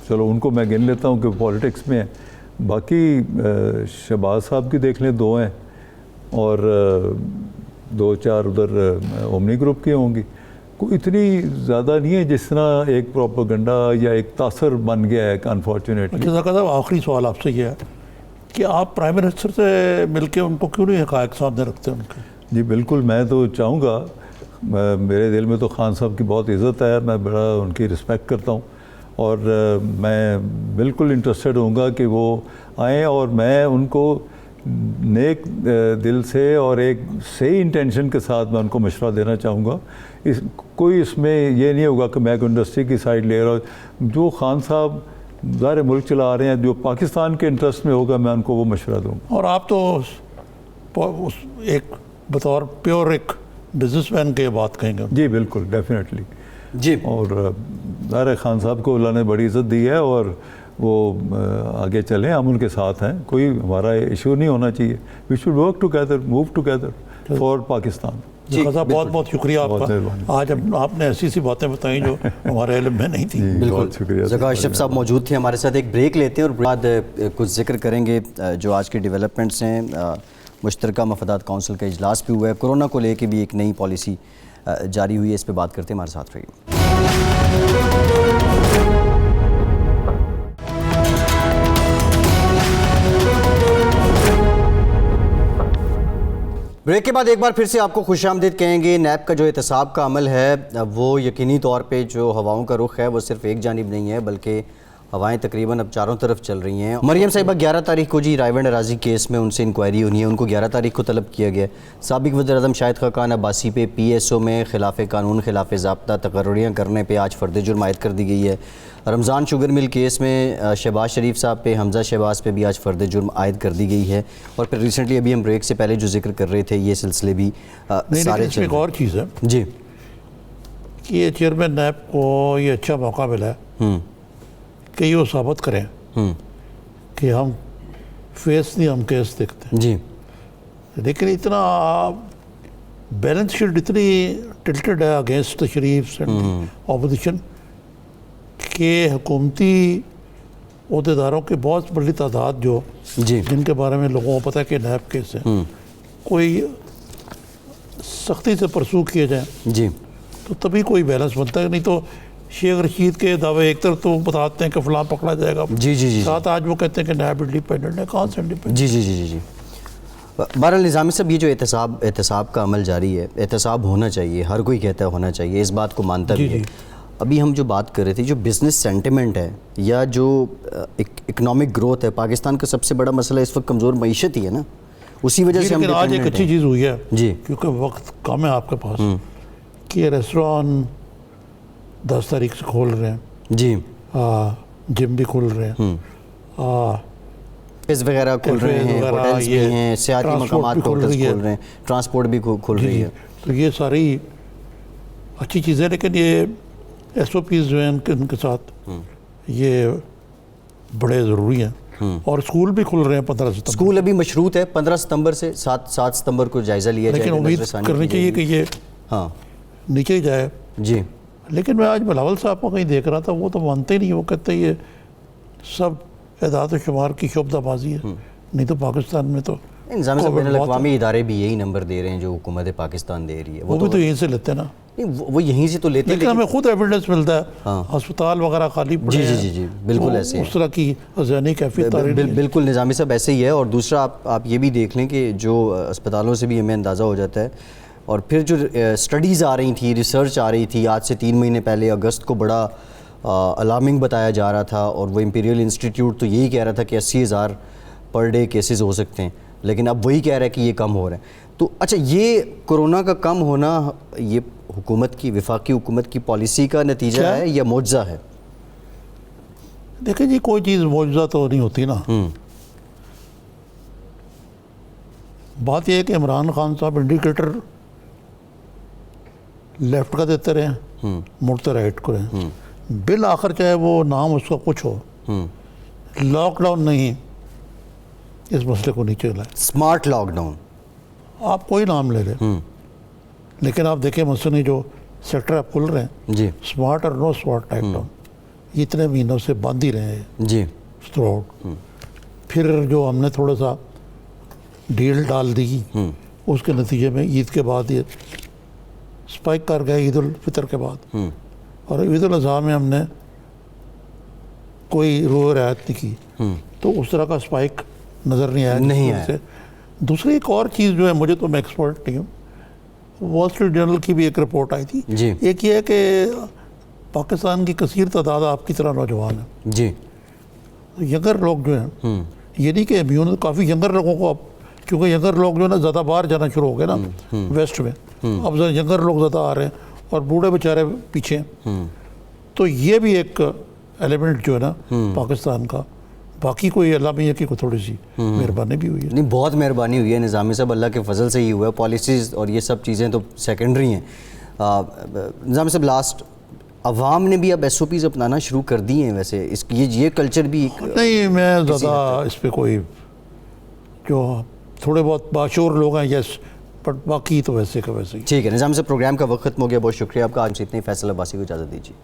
चलो उनको मैं गिन लेता हूँ कि पॉलिटिक्स में है। बाकी शहबाज साहब की देख लें 2 हैं, और 2-4 उधर ओमनी ग्रुप की होंगी। कोई इतनी ज़्यादा नहीं है जिस तरह एक प्रोपेगेंडा या एक तासर बन गया है अनफॉर्चुनेटली। अच्छा, आखिरी सवाल आपसे ये है कि आप प्राइम मिनिस्टर से मिलके उनको क्यों नहीं हक़ाइक़ सामने रखते उनके? जी बिल्कुल, मैं तो चाहूँगा, मेरे दिल में तो खान साहब की बहुत इज़्ज़त है, मैं बड़ा उनकी रिस्पेक्ट करता हूँ, और मैं बिल्कुल इंटरेस्टेड होऊंगा कि वो आएँ और मैं उनको नेक दिल से और एक सही इंटेंशन के साथ मैं उनको मशवरा देना चाहूँगा। कोई इसमें ये नहीं होगा कि मैं इंडस्ट्री की साइड ले रहा हूँ। जो खान साहब ज़ाहिर मुल्क चला रहे हैं, जो पाकिस्तान के इंटरेस्ट में होगा, मैं उनको वो मशवरा दूँगा। और आप तो एक बतौर प्योर एक बिजनेसमैन के बात कहेंगे? जी बिल्कुल, डेफिनेटली जी। और ज़ाहिर खान साहब को अल्लाह ने बड़ी इज़्ज़त दी है और वो आगे चलें, हम उनके साथ हैं, कोई हमारा इशू नहीं होना चाहिए। We should work together, move together for Pakistan. बहुत बहुत शुक्रिया आपका, आज आपने ऐसी सी बातें बताई जो हमारे इल्म में नहीं थी। बहुत शुक्रिया। ज़का अशरफ साहब मौजूद थे हमारे साथ। एक ब्रेक लेते हैं और बाद कुछ जिक्र करेंगे जो आज के डेवलपमेंट्स हैं मुश्तरका मफादात काउंसिल का इजलास भी हुआ है। कोरोना को लेकर भी एक नई पॉलिसी जारी हुई है, इस पर बात करते हैं, हमारे साथ रहिए। ब्रेक के बाद एक बार फिर से आपको खुशामदीद कहेंगे। नैब का जो एहतसाब का अमल है वो यकीनी तौर पे जो हवाओं का रुख है वो सिर्फ एक जानिब नहीं है, बल्कि हवाएं तकरीबन अब चारों तरफ चल रही हैं। मरियम साहिबा 11 तारीख को जी रायवंड अराजी केस में उनसे इंक्वायरी होनी है, उनको 11 तारीख को तलब किया गया। साबिक वज़ीर-ए-आज़म शाहिद खाकान अब्बासी पे PSO में खिलाफ कानून खिलाफ ज़ाब्ता तकर्रियाँ करने पर आज फ़र्द जुर्म आयद कर दी गई है। रमज़ान शुगर मिल केस में शहबाज शरीफ साहब पे, हमज़ा शहबाज पे भी आज फ़र्द जुर्म आयद कर दी गई है। और फिर रिसेंटली अभी हम ब्रेक से पहले जो जिक्र कर रहे थे ये सिलसिले भी सारे इसमें एक और चीज़ है जी कि ये चेयरमैन नैब को ये अच्छा मौका मिला है कि ये वो साबित करें कि हम फेस नहीं, हम केस देखते हैं जी। लेकिन इतना बैलेंस शीट इतनी टिल्टेड है against the Sharif and opposition के हुकूमती अहदेदारों की बहुत बड़ी तादाद जो जी जिनके बारे में लोगों को पता है कि नैब केस है, कोई सख्ती से परसू किए जाए जी तो तभी कोई बैलेंस बनता है। नहीं तो शेख रशीद के दावे एक तरफ तो बताते हैं कि फलां पकड़ा जाएगा, जी जी जी साथ आज वो कहते हैं कि नैब इंडिपेंडेंट है। कहाँ से इंडिपेंडेंट? जी जी जी जी जी। बहरहाल निज़ामी साहब, ये जो एहतसाब का अमल जारी है, एहतसाब होना चाहिए, हर कोई कहता है होना चाहिए, इस बात को मानता भी है। अभी हम जो बात कर रहे थे, जो बिज़नेस सेंटिमेंट है या जो इकनॉमिक ग्रोथ है, पाकिस्तान का सबसे बड़ा मसला इस वक्त कमज़ोर मईशत ही है ना, उसी वजह से हम लेकिन आज एक अच्छी चीज़ हुई है जी, क्योंकि वक्त कम है आपके पास कि रेस्टोरेंट 10 तारीख से खोल रहे हैं जी, जिम भी खुल रहे हैं, कैफेज वगैरह खुल रहे हैं, होटल्स भी हैं, सियाती मकामात पे होटल्स खुल रहे हैं, ट्रांसपोर्ट भी खुल रही है। तो ये सारी अच्छी चीज़ें, लेकिन ये SOPs जो हैं इनके साथ ये बड़े ज़रूरी हैं। और स्कूल भी खुल रहे हैं 15 सितंबर। स्कूल अभी मशरूत है 15 सितंबर से, 7 सितंबर को जायज़ा लिया जाएगा। लेकिन उम्मीद करनी चाहिए कि ये हाँ नीचे ही जाए जी। लेकिन मैं आज बिलावल साहब को कहीं देख रहा था, वो तो मानते ही नहीं, वो कहते ये सब एदाद व शुमार की शोबदाबाजी है। नहीं तो पाकिस्तान में तो इंतज़ामी साहब बैनुल-अक़वामी इदारे भी यही नंबर दे रहे हैं जो हुकूमत पाकिस्तान दे रही है। वो भी तो यहीं से लेते हैं ना। नहीं, वो यहीं से तो लेते हैं, लेकिन हमें खुद एविडेंस मिलता है, हाँ। अस्पताल वगैरह खाली पड़े जी हैं, जी जी जी बिल्कुल ऐसे उस तरह की ज़हनी कैफियत आ रही है। बिल्कुल निज़ामी साहब ऐसे ही है। और दूसरा आप ये भी देख लें कि जो अस्पतालों से भी हमें अंदाज़ा हो जाता है, और फिर जो स्टडीज़ आ रही थी, रिसर्च आ रही थी, आज से 3 महीने पहले अगस्त को बड़ा अलार्मिंग बताया जा रहा था, और वो इंपीरियल इंस्टीट्यूट तो यही कह रहा था कि 80,000 पर डे केसेस हो सकते हैं, लेकिन अब वही कह रहा है कि ये कम हो रहा है। तो अच्छा, ये कोरोना का कम होना ये हुकूमत की, वफाकी हुकूमत की पॉलिसी का नतीजा है या मुआवजा है? देखिए जी, कोई चीज़ मुआवजा तो नहीं होती ना। बात यह है कि इमरान खान साहब इंडिकेटर लेफ्ट का देते रहे, मुड़ते राइट को रहे, बिल आखिर चाहे वो नाम उसका कुछ हो, लॉकडाउन नहीं इस मसले को नीचे लाए। स्मार्ट लॉकडाउन आप कोई नाम ले लें, लेकिन आप देखें मसलन जो सेक्टर आप खुल रहे हैं जी, स्मार्ट और नो स्मार्ट लॉकडाउन ये इतने महीनों से बंद ही रहे हैं जी थ्रू आउट। फिर जो हमने थोड़ा सा डील डाल दी, उसके नतीजे में ईद के बाद ये स्पाइक कर गए, ईद उल फितर के बाद। और ईद उल अज़हा में हमने कोई रो रियायत नहीं की, तो उस तरह का स्पाइक नज़र नहीं आया से। दूसरी एक और चीज़ जो है, मुझे तो मैं एक्सपर्ट नहीं हूँ, वॉल स्ट्रीट जर्नल की भी एक रिपोर्ट आई थी जी। एक ये है कि पाकिस्तान की कसीर तादाद आपकी तरह नौजवान है जी, यंगर लोग जो हैं, ये नहीं कि इम्यून, काफ़ी यंगर लोगों को अब, क्योंकि यंगर लोग जो है ना ज़्यादा बाहर जाना शुरू हो गए ना वेस्ट में, अब यंगर लोग ज़्यादा आ रहे हैं और बूढ़े बेचारे पीछे हैं। तो ये भी एक एलिमेंट जो है ना पाकिस्तान का, बाकी कोई अल्लाह मियाँ की कोई थोड़ी सी मेहरबानी भी हुई है। नहीं, बहुत मेहरबानी हुई है निज़ामी साहब, अल्लाह के फजल से ही हुआ है। पॉलिसीज़ और ये सब चीज़ें तो सेकेंडरी हैं। निज़ामी साहब, लास्ट अवाम ने भी अब SOPs अपनाना शुरू कर दी हैं वैसे, इस ये कल्चर भी नहीं, मैं ज़्यादा इस पर कोई, जो थोड़े बहुत बाशूर लोग हैं यस, बट बाकी तो वैसे का वैसे ही। ठीक है निज़ामी साहब, प्रोग्राम का वक्त खत्म हो गया, बहुत शुक्रिया आपका। आज से इतने, फैसल अब्बासी को इजाज़त दीजिए।